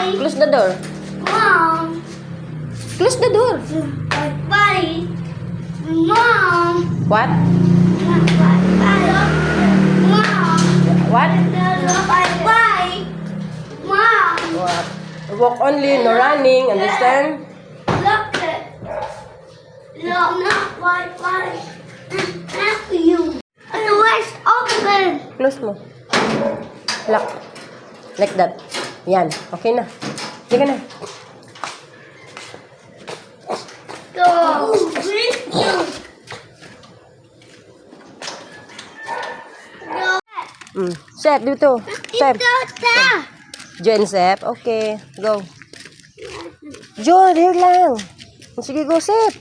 Bye. Close the door. Mom. Close the door. Bye. Mom. What? Bye. Mom. What? Bye. Mom. What? Walk only, no running. Understand? Look it. No, not Bye. Not you. And the door's open. Close mo. Lock. Like that. Yan. Okay na. Sige na. Go. Sep, dito. Sep. Tata. Jen, Sep. Okay. Go. Jo, here lang. Sige, go, Sep.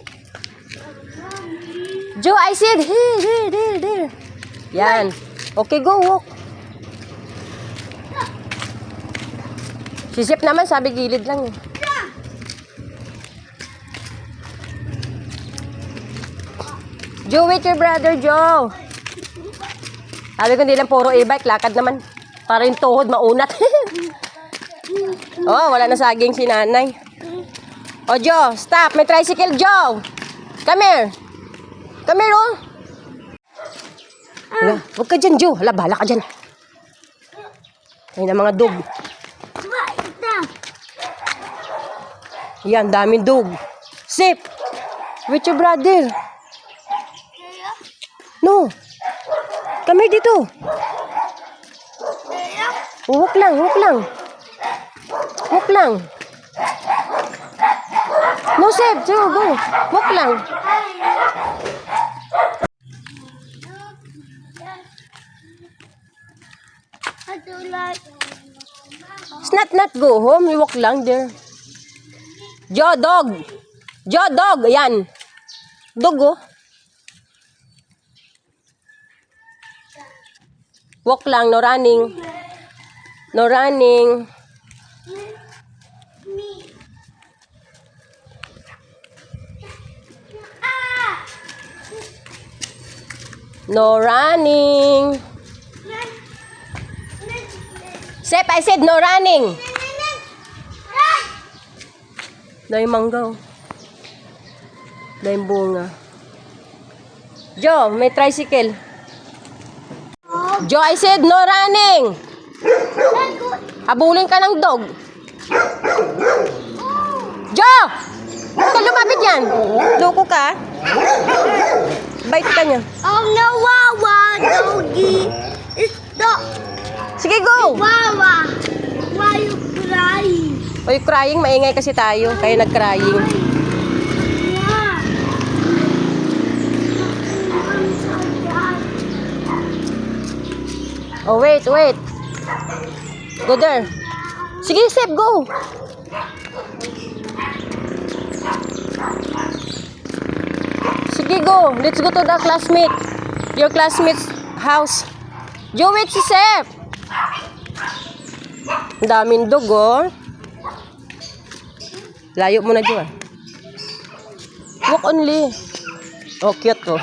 Jo, I said here. Yan. Okay, go, walk. Si Sep naman, sabi gilid lang eh. Jo, wait your brother, Jo. Sabi ko hindi lang puro e-bike, lakad naman. Para yung tuhod maunat. Oh, wala na saging si nanay. Oh, Jo, stop. May tricycle, Jo. Come here. Come here, oh. Hala, huwag ka dyan, Jo. Hala, bahala ka dyan. Ayun ang mga dog. Yan, daming dog. Sip. With your brother. No. Come here dito. Huwag lang, huwag lang. Huwag lang. No, Seb. So, go. Huwag lang. It's not go home. You walk lang there. Jo, dog. Jo, dog. Ayan. Dog, oh. Walk lang, no running. No running. No running. Sep, I said no running. Dahil manggaw. Dahil bunga. Jo, may tricycle. Jo, I said no running. Habulin ka ng dog. Jo! Huwag ka lumapit yan. Loko ka. Bite ka niya. Oh no, Wawa, doggy. It's dog. Sige, go. Wawa. Why you crying? Oy, crying. Maingay kasi tayo. Kaya nag-crying. Yeah. Oh, wait. Go there. Sige, Sep, go. Sige, go. Let's go to the classmate. Your classmate's house. Jo, wait si Sep. Ang daming dog, oh. Layo mo na, Jo. Walk only. Oh, cute, oh.